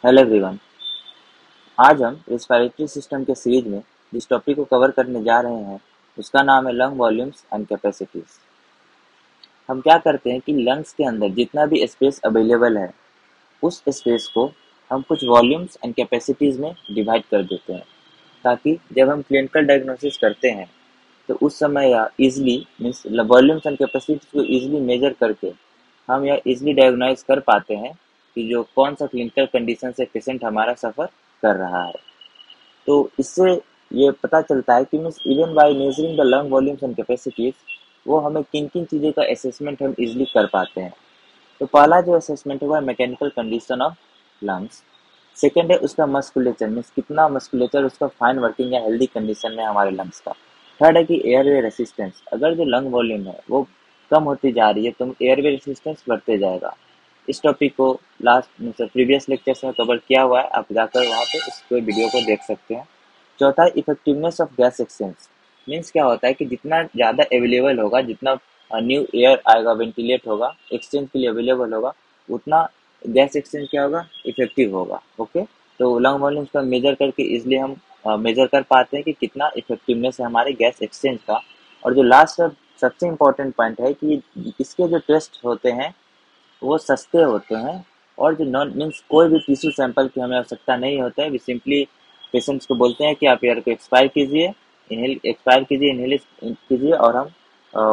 Hello everyone. आज हम respiratory system के सीरीज में जिस टॉपिक को कवर करने जा रहे हैं उसका नाम है लंग वॉल्यूम्स एंड कैपेसिटीज। हम क्या करते हैं कि लंग्स के अंदर जितना भी स्पेस अवेलेबल है उस स्पेस को हम कुछ वॉल्यूम्स एंड कैपेसिटीज में डिवाइड कर देते हैं, ताकि जब हम क्लिनिकल डायग्नोसिस करते हैं तो उस समय या easily means volumes and capacities को इजली मेजर करके हम यह इजली डायग्नोज कर पाते हैं कि जो कौन सा क्लिनिकल कंडीशन से पेशेंट हमारा सफ़र कर रहा है। तो इससे ये पता चलता है कि means even by measuring the lung volumes and capacities वो हमें किन किन चीज़ों का असेसमेंट हम इजली कर पाते हैं। तो पहला जो असेसमेंट है वो है mechanical condition of lungs. Second है उसका मस्कुलेचर मीन्स कितना मस्कुलेचर उसका फाइन वर्किंग या हेल्दी कंडीशन में हमारे लंग्स का। थर्ड है कि एयरवे रेसिस्टेंस, अगर जो लंग वॉल्यूम है वो कम होती जा रही है तो एयरवे रेसिस्टेंस बढ़ते जाएगा। इस टॉपिक को लास्ट मतलब प्रीवियस लेक्चर्स में कवर किया हुआ है, आप जाकर वहाँ पे इस वीडियो को देख सकते हैं। चौथा है effectiveness of gas exchange. Means क्या होता है कि जितना ज़्यादा अवेलेबल होगा, जितना न्यू एयर आएगा, वेंटिलेट होगा, एक्सचेंज के लिए अवेलेबल होगा, उतना गैस एक्सचेंज क्या होगा, इफेक्टिव होगा। ओके, तो लंग वॉल्यूम्स का मेजर करके इसलिए हम मेजर कर पाते हैं कि कितना इफेक्टिवनेस है हमारे गैस एक्सचेंज का। और जो लास्ट सबसे इम्पोर्टेंट पॉइंट है कि इसके जो टेस्ट होते हैं वो सस्ते होते हैं, और जो नॉन मीन्स कोई भी टिश्यू सैंपल की हमें आवश्यकता नहीं होता है। वी सिंपली पेशेंट्स को बोलते हैं कि आप एयर को एक्सपायर कीजिए, इनहेल कीजिए, और हम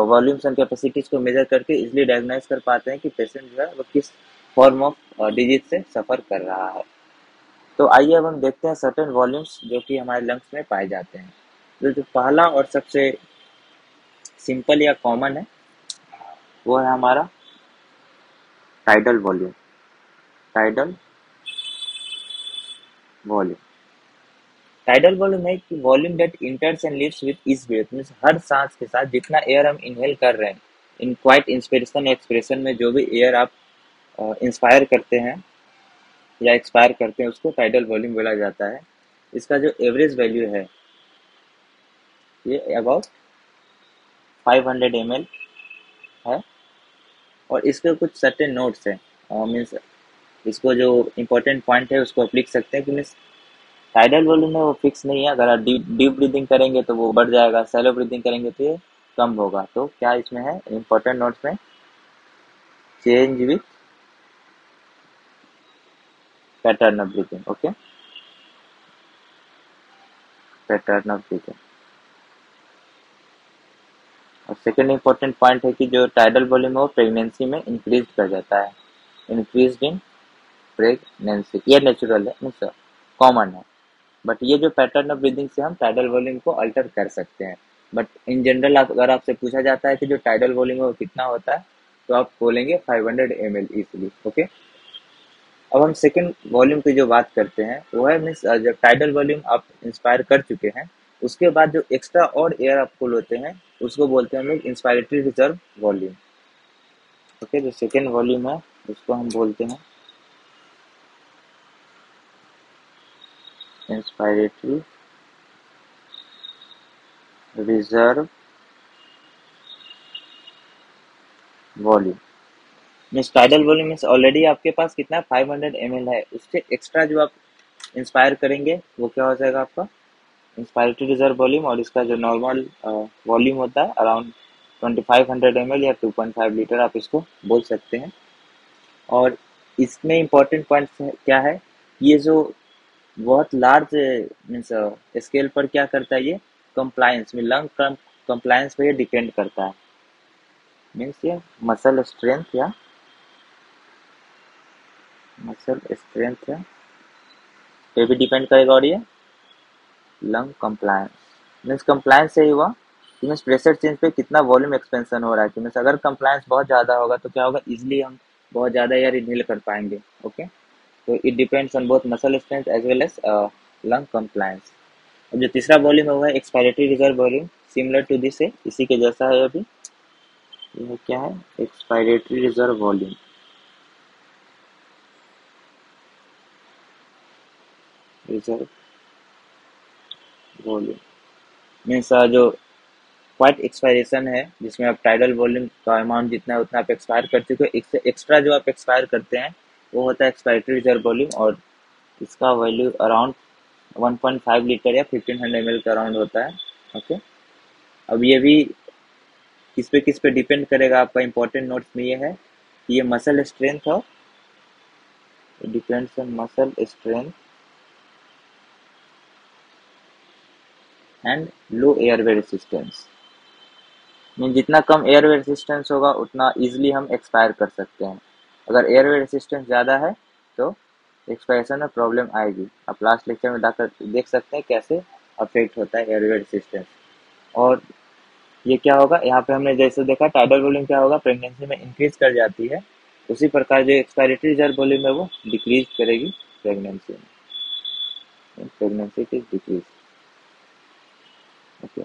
वॉल्यूम्स एंड कैपेसिटीज को मेजर करके इसलिए डायग्नाइज कर पाते हैं कि पेशेंट जो है वो किस फॉर्म ऑफ डिजीज से सफ़र कर रहा है। तो आइए अब हम देखते हैं सर्टेन वॉल्यूम्स जो कि हमारे लंग्स में पाए जाते हैं। तो जो पहला और सबसे सिंपल या कॉमन है वो है हमारा tidal volume. Tidal volume tidal volume है कि volume that enters and leaves with each breath, means हर सांस के साथ जितना एयर हम इनहेल कर रहे हैं, इन क्वाइट इंस्पिरेशन एक्सप्रेशन में जो भी एयर आप इंस्पायर करते हैं या एक्सपायर करते हैं उसको टाइडल वॉल्यूम बोला जाता है। इसका जो एवरेज वैल्यू है ये अबाउट 500 ml है। और इसके कुछ सर्टेन नोट्स हैं, मीन्स इसको जो इम्पोर्टेंट पॉइंट है उसको आप लिख सकते हैं कि मीन्स टाइडल वॉल्यूम में वो फिक्स नहीं है। अगर आप डीप डीप ब्रीदिंग करेंगे तो वो बढ़ जाएगा, सैलो ब्रीदिंग करेंगे तो ये कम होगा। तो क्या इसमें है इंपॉर्टेंट नोट्स में, change with pattern of breathing. Okay, pattern of breathing. और सेकेंड इंपॉर्टेंट पॉइंट है कि जो टाइडल वॉल्यूम है वो प्रेगनेंसी में इंक्रीज कर जाता है, इंक्रीज इन प्रेगनेंसी। ये नेचुरल है, मीन्स कॉमन है। बट ये जो पैटर्न ऑफ ब्रीदिंग से हम टाइडल वॉल्यूम को अल्टर कर सकते हैं। बट इन जनरल अगर आपसे पूछा जाता है कि जो टाइडल वॉल्यूम है वो कितना होता है तो आप बोलेंगे 500 ml इजिली। ओके, अब हम सेकेंड वॉल्यूम की जो बात करते हैं वो है मीन्स जब टाइडल वॉल्यूम आप इंस्पायर कर चुके हैं उसके बाद जो एक्स्ट्रा और एयर आप फुल होते हैं उसको बोलते हैं हम लोग इंस्पायरेटरी रिजर्व वॉल्यूम। ओके, जो सेकेंड वॉल्यूम है उसको हम बोलते हैं inspiratory reserve volume. Means tidal volume means already आपके पास कितना 500 ml है, उससे एक्स्ट्रा जो आप इंस्पायर करेंगे वो क्या हो जाएगा आपका इंस्पायरेटरी रिजर्व वॉल्यूम। और इसका जो नॉर्मल वॉल्यूम होता है अराउंड 2500 ml या 2.5 लीटर आप इसको बोल सकते हैं। और इसमें इम्पोर्टेंट पॉइंट क्या है, ये जो बहुत लार्ज मीन्स स्केल पर क्या करता है, ये कंप्लायंस में लंग कंप्लायंस पे ये डिपेंड करता है। मीन्स ये मसल स्ट्रेंथ या मसल स्ट्रेंथ है पे भी डिपेंड करेगा। और ये लंग कंप्लायंस मीन्स कंप्लायंस से ही हुआ कि मीन्स प्रेशर चेंज पे कितना वॉल्यूम एक्सपेंशन हो रहा है। कि मीन्स अगर कंप्लायंस बहुत ज़्यादा होगा तो क्या होगा, इजिली हम बहुत ज़्यादा एयर इनहेल कर पाएंगे। ओके, तो it depends on both muscle strength as well as lung compliance. अब जो तीसरा वॉल्यूम है वो है expiratory reserve volume, similar to this है, इसी के जैसा है। अभी यह क्या है, expiratory reserve volume. Reserve volume means जो क्वाइट एक्सपायरेशन है जिसमें आप टाइडल वॉल्यूम का अमाउंट जितना है उतना आप एक्सपायर कर चुके हो, इससे एक्स्ट्रा जो आप एक्सपायर करते हैं वो होता है एक्सपायरेटरी रिजर्व वॉल्यूम। और इसका वैल्यू अराउंड 1.5 लीटर या 1500 ml का अराउंड होता है। ओके, अब ये भी किस पे डिपेंड करेगा, आपका इंपॉर्टेंट नोट्स में ये है कि ये मसल स्ट्रेंथ और depends on muscle strength and low airway resistance. Mean जितना कम एयरवे रेसिस्टेंस होगा उतना इजीली हम एक्सपायर कर सकते हैं। अगर एयरवे रेसिस्टेंस ज़्यादा है तो एक्सपायरेशन में प्रॉब्लम आएगी। आप लास्ट लेक्चर में जाकर देख सकते हैं कैसे अफेक्ट होता है एयरवे रेसिस्टेंस। और ये क्या होगा, यहाँ पे हमने जैसे देखा टाइडल वॉल्यूम क्या होगा, प्रेगनेंसी में इंक्रीज कर जाती है, उसी प्रकार जो एक्सपायरेटरी रिजर्व वॉल्यूम है वो डिक्रीज करेगी प्रेगनेंसी में। प्रेगनेंसी की डिक्रीज। ओके,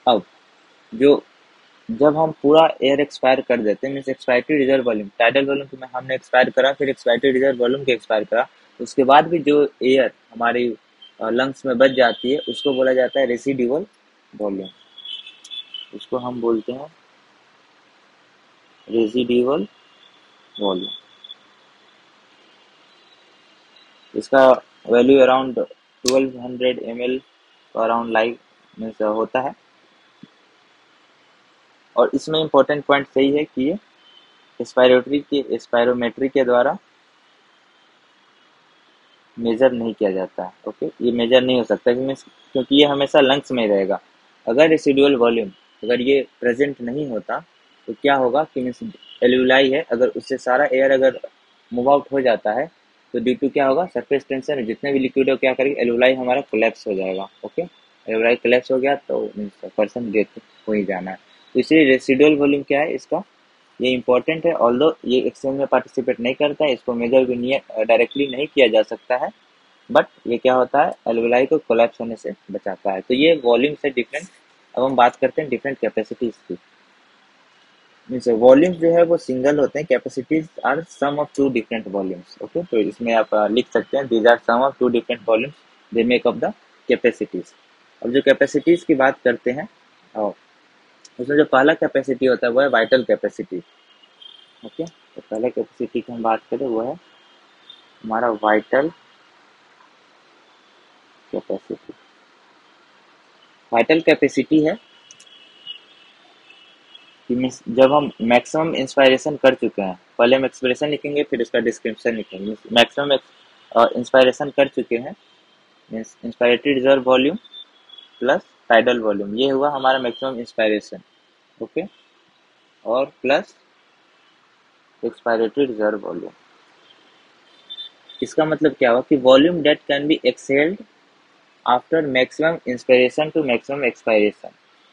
अब जो जब हम पूरा एयर एक्सपायर कर देते हैं, means expiratory reserve volume, tidal volume तो हमने एक्सपायर करा, फिर एक्सपायरेटरी रिजर्व वॉल्यूम के एक्सपायर करा, उसके बाद भी जो एयर हमारी लंग्स में बच जाती है उसको बोला जाता है रेसिडुअल वॉल्यूम। उसको हम बोलते हैं रेसिडुअल वॉल्यूम। इसका value around 1200 ml around like means होता है। और इसमें इम्पोर्टेंट पॉइंट सही है कि ये स्पायरोमेट्री के द्वारा मेजर नहीं किया जाता है। ओके, ये मेजर नहीं हो सकता क्योंकि ये हमेशा लंग्स में रहेगा। अगर रेसिडुअल वॉल्यूम अगर ये प्रेजेंट नहीं होता तो क्या होगा कि मीन्स एल्यूलाई है, अगर उससे सारा एयर अगर मूव आउट हो जाता है तो ड्यू टू क्या होगा, सरफेस टेंशन, जितने भी लिक्विड हो क्या करेगी, एल्यूलाई हमारा कोलैप्स हो जाएगा। ओके, एल्यूलाई कोलैप्स हो गया तो मीन्स पर्सन डेथ हो ही जाना है। तो इसलिए रेसिडुअल वॉल्यूम क्या है इसका, ये इंपॉर्टेंट है। ऑल्दो ये एक्सचेंज में पार्टिसिपेट नहीं करता है, इसको मेजर भी नहीं डायरेक्टली नहीं किया जा सकता है, बट ये क्या होता है, एल्वेलाई को कोलैप्स होने से बचाता है। तो ये वॉल्यूम से डिफरेंट। अब हम बात करते हैं डिफरेंट कैपेसिटीज की। मीन्स वॉल्यूम्स जो है वो सिंगल होते हैं, capacities are sum of two different volumes. Okay, तो इसमें आप लिख सकते हैं these are sum of two different volumes they make up the capacities. अब जो कैपेसिटीज की बात करते हैं, और उसमें जो पहला कैपेसिटी होता है वो है वाइटल कैपेसिटी। ओके, तो पहले कैपेसिटी की हम बात करें वो है हमारा वाइटल कैपेसिटी। वाइटल कैपेसिटी है कि मीन्स जब हम मैक्सिमम इंस्पायरेशन कर चुके हैं, पहले हम एक्सप्रेशन लिखेंगे फिर उसका डिस्क्रिप्शन लिखेंगे। मैक्सिमम इंस्पायरेशन कर चुके हैं means inspiratory reserve volume plus tidal volume, ये हुआ हमारा मैक्सिमम इंस्पायरेशन। ओके, और प्लस एक्सपायरेटरी रिजर्व वॉल्यूम। इसका मतलब क्या हुआ कि volume that can be exhaled after maximum inspiration to maximum expiration.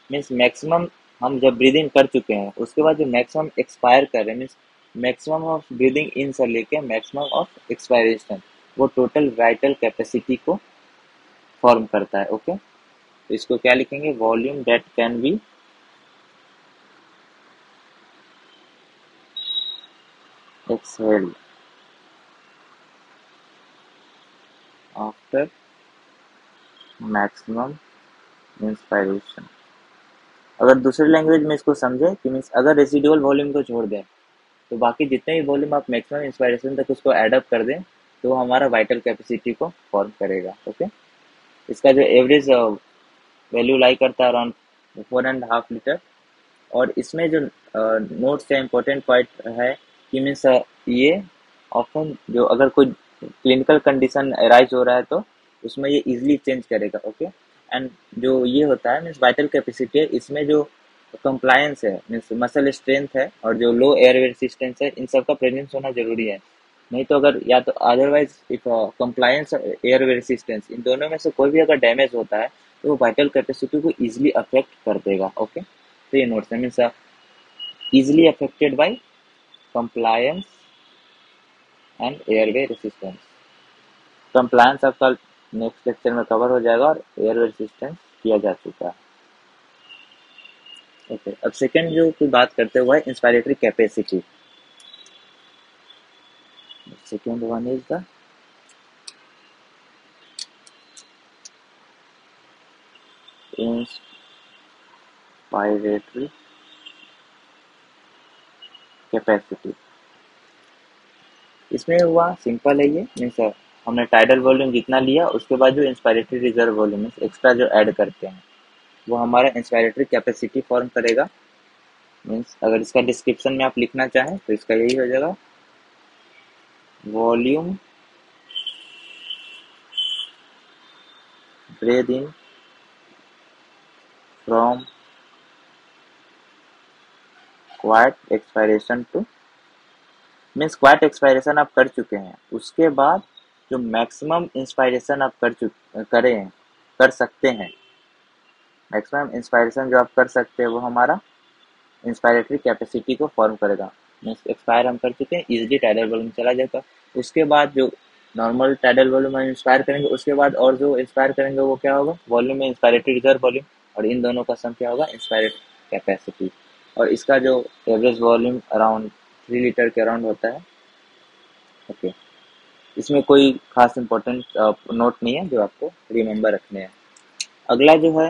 Means maximum हम जब ब्रीदिंग कर चुके हैं उसके बाद जो मैक्सिमम एक्सपायर कर रहे हैं, means maximum of breathing in से लेके मैक्सिमम ऑफ एक्सपायरेशन, वो टोटल वाइटल कैपेसिटी को फॉर्म करता है। ओके, तो इसको क्या लिखेंगे, volume that can be exhaled after maximum inspiration. अगर दूसरी लैंग्वेज में इसको समझे कि मीन्स अगर रेसिडुअल वॉल्यूम को छोड़ दें तो बाकी जितने भी वॉल्यूम आप मैक्सिमम इंस्पायरेशन तक उसको एडअप कर दें तो वो हमारा वाइटल कैपेसिटी को फॉर्म करेगा। ओके, इसका जो एवरेज वैल्यू लाई करता है अराउंड 4.5 लीटर। और इसमें जो नोट्स या इम्पोर्टेंट पॉइंट है कि मीन्स ये ऑप्शन जो अगर कोई क्लिनिकल कंडीशन अराइज हो रहा है तो उसमें ये इजीली चेंज करेगा। ओके, एंड जो ये होता है मीन्स वाइटल कैपेसिटी है, इसमें जो कंप्लायंस है मीन्स मसल स्ट्रेंथ है और जो लो एयर रेसिस्टेंस है, इन सब का प्रेजेंस होना जरूरी है। नहीं तो अगर या तो otherwise if compliance air resistance इन दोनों में से कोई भी अगर डैमेज होता है तो वो वाइटल कैपेसिटी को इजीली अफेक्ट कर देगा। ओके, तो ये नोट्स है means easily affected by compliance and airway resistance। compliance आपका नेक्स्ट लेक्चर में कवर हो जाएगा और एयरवे रेसिस्टेंस किया जा चुका है। ओके, अब सेकंड जो कोई बात करते हुए inspiratory capacity. Second one is the inspiratory capacity. इसमें हुआ सिंपल है, ये मीन्स हमने टाइडल वॉल्यूम जितना लिया उसके बाद जो inspiratory reserve volume means extra जो ऐड करते हैं वो हमारा इंस्पायरेटरी कैपेसिटी फॉर्म करेगा। मीन्स अगर इसका डिस्क्रिप्शन में आप लिखना चाहें तो इसका यही हो जाएगा, volume breath in from quiet expiration to, means quiet expiration आप कर चुके हैं उसके बाद जो मैक्सिमम इंस्पायरेशन आप कर सकते हैं, मैक्सिमम इंस्पायरेशन जो आप कर सकते हैं वो हमारा इंस्पायरेटरी कैपेसिटी को फॉर्म करेगा। मीन्स एक्सपायर हम कर चुके हैं, इजीली टाइडल वॉल्यूम चला जाएगा। उसके बाद जो नॉर्मल टाइडल वॉल्यूम हम इंस्पायर करेंगे उसके बाद और जो इंस्पायर करेंगे वो क्या होगा, वॉल्यूम में इंस्पायरेटरी रिजर्व वॉल्यूम, और इन दोनों का सम क्या होगा, इंस्पायरेटरी कैपेसिटी। और इसका जो एवरेज वॉल्यूम अराउंड 3 लीटर के अराउंड होता है। ओके, इसमें कोई खास इंपॉर्टेंट नोट नहीं है जो आपको रिमेंबर रखने हैं। अगला जो है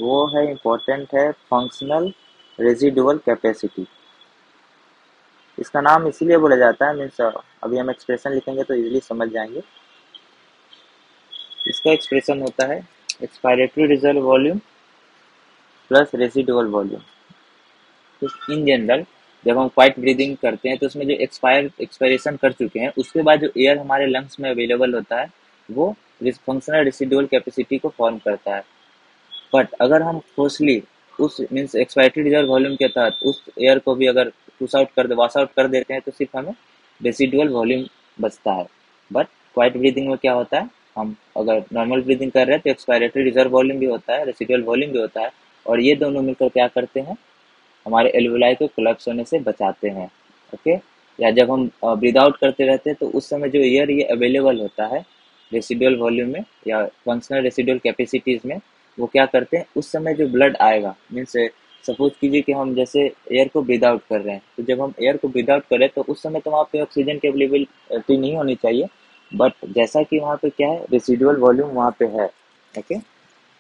वो है इम्पोर्टेंट है फंक्शनल रेजिडुअल कैपेसिटी। इसका नाम इसीलिए बोला जाता है, मीन्स अभी हम एक्सप्रेशन लिखेंगे तो इजीली समझ जाएंगे। इसका एक्सप्रेशन होता है expiratory reserve volume plus residual volume. तो इन जनरल जब हम क्वाइट ब्रीदिंग करते हैं तो उसमें जो एक्सपायरेशन कर चुके हैं उसके बाद जो एयर हमारे लंग्स में अवेलेबल होता है वो फंक्शनल रेसिडुअल कैपेसिटी को फॉर्म करता है। बट अगर हम फोर्सली उस मीन्स एक्सपायरेटरी रिजर्व वॉल्यूम के तहत उस एयर को भी अगर वॉश आउट कर देते हैं तो सिर्फ हमें रेसिडुअल वॉल्यूम बचता है। बट क्वाइट ब्रीदिंग में क्या होता है, हम अगर नॉर्मल ब्रीदिंग कर रहे हैं तो एक्सपायरेटरी रिजर्व वॉल्यूम भी होता है, रेसिडुअल वॉल्यूम भी होता है, और ये दोनों मिलकर क्या करते हैं, हमारे एल्वुलाई को कोलैप्स होने से बचाते हैं। ओके, या जब हम ब्रीद आउट करते रहते हैं तो उस समय जो एयर ये अवेलेबल होता है रेसिडुअल वॉल्यूम में या फंक्शनल रेसिडुअल कैपेसिटीज में, वो क्या करते हैं उस समय जो ब्लड आएगा, मीन्स सपोज कीजिए कि हम जैसे एयर को ब्रीद आउट कर रहे हैं, तो जब हम एयर को ब्रीद आउट करें तो उस समय तो वहाँ पे ऑक्सीजन की अवेलेबिलिटी नहीं होनी चाहिए, बट जैसा कि वहाँ पे क्या है रेसिडुअल वॉल्यूम वहाँ पे है। ओके,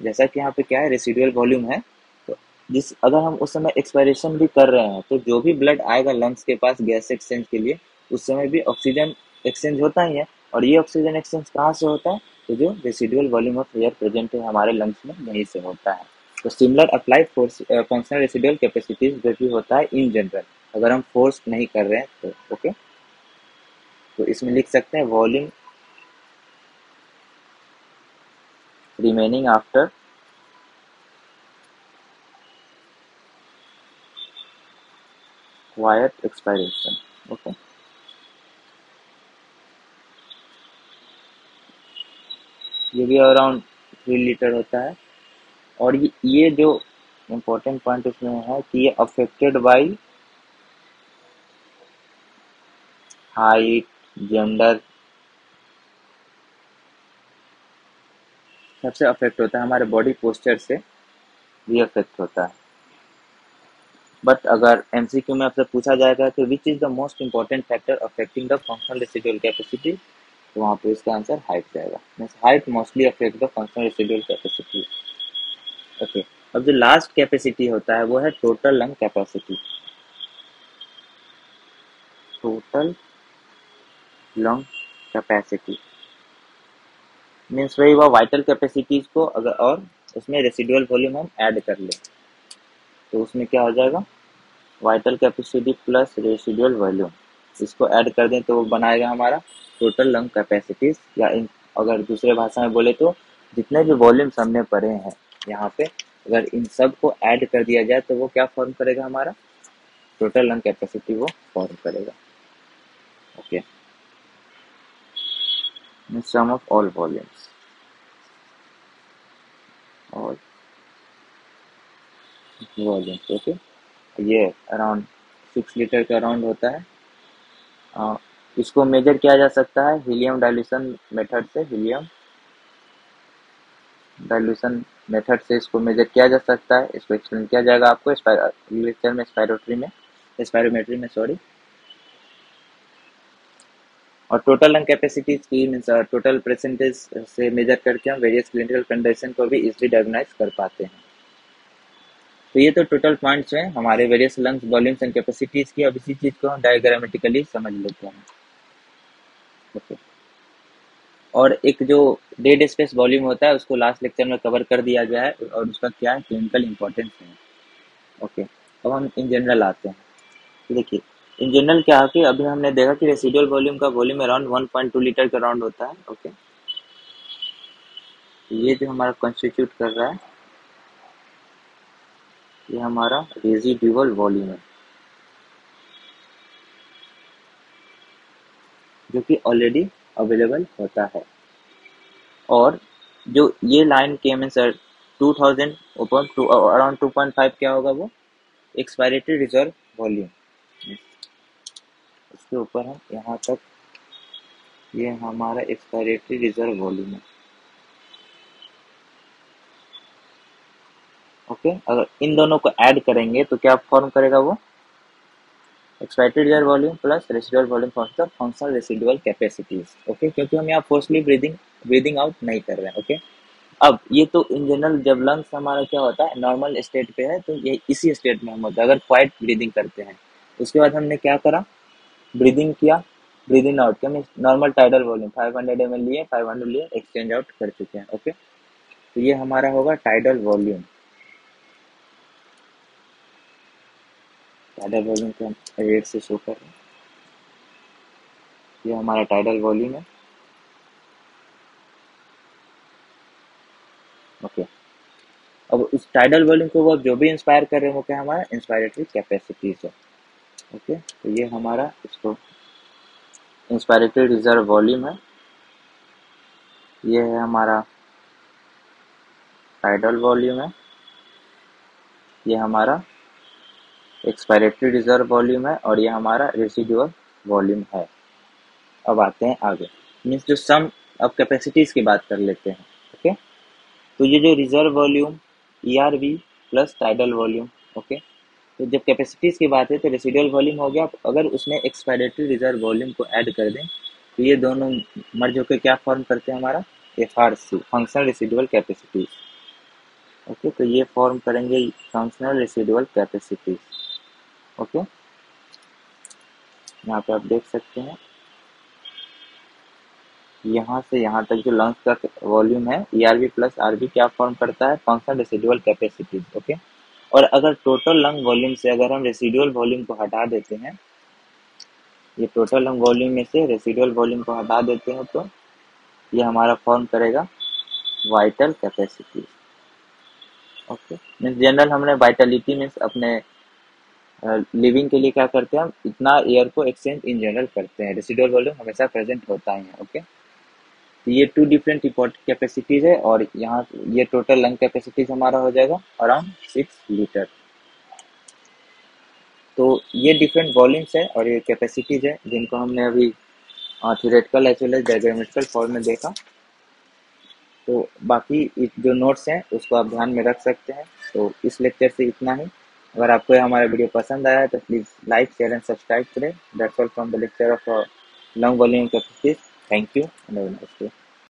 जैसा कि यहाँ पे क्या है रेसिडुअल वॉल्यूम है, तो जिस अगर हम उस समय एक्सपायरेशन भी कर रहे हैं तो जो भी ब्लड आएगा लंग्स के पास गैस एक्सचेंज के लिए उस समय भी ऑक्सीजन एक्सचेंज होता ही है, और ये ऑक्सीजन एक्सचेंज कहाँ से होता है, तो जो residual volume of air present है हमारे लंग्स में वहीं से होता है। तो similar applied force functional residual capacities जो भी होता है इन जनरल, अगर हम फोर्स नहीं कर रहे हैं तो। ओके, तो इसमें लिख सकते हैं volume remaining after quite expiration. Okay, ये भी अराउंड 3 लीटर होता है। और ये जो इम्पोर्टेंट पॉइंट इसमें है कि ये अफेक्टेड बाय हाइट, जेंडर, सबसे अफेक्ट होता है, हमारे बॉडी पोस्चर से भी अफेक्ट होता है। बट अगर एमसीक्यू में आपसे पूछा जाएगा कि which is the most important factor affecting the functional residual capacity, तो वहाँ पे इसका आंसर हाइट जाएगा। Means height mostly affect the functional residual capacity. Okay, अब जो लास्ट कैपेसिटी होता है वो है total lung capacity. Total lung capacity means वही हुआ वाइटल कैपेसिटीज को अगर और उसमें रेसिडुअल वॉल्यूम हम ऐड कर ले तो उसमें क्या हो जाएगा, vital capacity plus residual volume, इसको ऐड कर दें तो वो बनाएगा हमारा टोटल लंग कैपेसिटीज। या अगर दूसरे भाषा में बोले तो जितने भी वॉल्यूम्स हमने पढ़े हैं यहाँ पे, अगर इन सब को ऐड कर दिया जाए तो वो क्या फॉर्म करेगा, हमारा टोटल लंग कैपेसिटी वो फॉर्म करेगा। Okay, sum of all volumes और वॉल्यूम्स। ओके, ये अराउंड 6 लीटर के अराउंड होता है। इसको मेजर किया जा सकता है हीलियम डाइल्यूशन मेथड से, हीलियम डाइल्यूशन मेथड से इसको मेजर किया जा सकता है। इसको एक्सप्लेन किया जाएगा आपको लेक्चर में स्पायरोमेट्री में सॉरी। और टोटल लंग कैपेसिटी की मीन्स टोटल परसेंटेज से मेजर करके हम वेरियस क्लिनिकल कंडीशन को भी इजीली डायग्नोज कर पाते हैं। तो ये तो टोटल पॉइंट्स हैं हमारे various lungs volumes and capacities की। अब इसी चीज को हम डायग्रामेटिकली समझ लेते हैं। ओके। और एक जो डेड स्पेस वॉल्यूम होता है उसको लास्ट लेक्चर में कवर कर दिया गया है और उसका क्या केमिकल इंपॉर्टेंस है। ओके। अब हम इन जनरल आते हैं। तो देखिए, इन जनरल क्या है कि अभी हमने देखा कि रेसिडुअल वॉल्यूम का वॉल्यूम अराउंड 1.2 लीटर के अराउंड होता है। ओके। ये जो हमारा कॉन्स्टिट्यूट कर रहा है, ये हमारा रेसिडुअल वॉल्यूम है, जो कि ऑलरेडी अवेलेबल होता है। और जो ये लाइन के में सर 2000 ओपन टू अराउंड 2.5 क्या होगा वो एक्सपायरेटरी रिजर्व वॉल्यूम। इसके ऊपर है यहाँ तक, ये हमारा एक्सपायरेटरी रिजर्व वॉल्यूम है। ओके। अगर इन दोनों को ऐड करेंगे तो क्या फॉर्म करेगा वो expiratory reserve volume plus residual volume for functional residual capacities. Okay, क्योंकि हम यहाँ फोर्सली ब्रीदिंग आउट नहीं कर रहे हैं। ओके। अब ये तो इन जनरल जब लंग्स हमारा क्या होता है नॉर्मल स्टेट पे है तो ये इसी स्टेट में हम होता है अगर क्वाइट ब्रीदिंग करते हैं। उसके बाद हमने क्या करा, ब्रीदिंग किया, ब्रीदिंग आउट किया, mean normal tidal volume 500 ml लिए, 500 लिए, एक्सचेंज आउट कर चुके हैं। ओके। तो ये हमारा होगा टाइडल वॉल्यूम। टाइडल वॉल्यूम को हम रेट से शो कर रहे हैं, ये हमारा टाइडल वॉल्यूम है। ओके। अब उस टाइडल वॉल्यूम को वो जो भी इंस्पायर कर रहे हैं वो क्या हमारा इंस्पायरेटरी कैपेसिटीज है। ओके। तो ये हमारा इसको इंस्पायरेटरी रिजर्व वॉल्यूम है, ये है हमारा टाइडल वॉल्यूम है, ये हमारा एक्सपायरेटरी रिजर्व वॉल्यूम है और ये हमारा रेसिडुअल वॉल्यूम है। अब आते हैं आगे, मीन्स जो सम अब कैपेसिटीज की बात कर लेते हैं। ओके। तो ये जो reserve volume ERV plus tidal volume. Okay. तो जब कैपेसिटीज की बात है तो रेसिडुअल वॉल्यूम हो गया, अगर उसमें एक्सपायरेटरी रिजर्व वॉल्यूम को ऐड कर दें तो ये दोनों मर्ज होकर क्या फॉर्म करते हैं हमारा FRC functional residual capacities. Okay. तो ये फॉर्म करेंगे फंक्शनल रेसिडुअल कैपेसिटीज। ओके। यहाँ पे आप देख सकते हैं यहाँ से यहाँ तक जो लंग्स का वॉल्यूम है ERV प्लस RV क्या फॉर्म करता है फंक्शनल रेसिडुअल कैपेसिटीज। ओके। और अगर टोटल लंग वॉल्यूम से अगर हम रेसिडुअल वॉल्यूम को हटा देते हैं, ये टोटल लंग वॉल्यूम में से रेसिडुअल वॉल्यूम को हटा देते हैं तो ये हमारा फॉर्म करेगा vital capacity. Okay. Means general हमने वाइटलिटी मीन्स अपने लिविंग के लिए क्या करते हैं हम इतना एयर को एक्सचेंज इन जनरल करते हैं, रेसिडुअल वॉल्यूम हमेशा प्रेजेंट होता ही है। ओके। तो ये टू डिफरेंट इंपॉर्टेंट कैपेसिटीज है और यहाँ ये टोटल लंग कैपेसिटीज हमारा हो जाएगा अराउंड 6 लीटर। तो ये डिफरेंट वॉल्यूम्स है और ये कैपेसिटीज है जिनको हमने अभी theoretical as well as diagrammatical form में देखा। तो बाकी जो नोट्स हैं उसको आप ध्यान में रख सकते हैं। तो इस लेक्चर से इतना ही। अगर आपको हमारा वीडियो पसंद आया तो please like share and subscribe करें। That's all from the lecture of lung volume capacities. Thank you and have a nice day.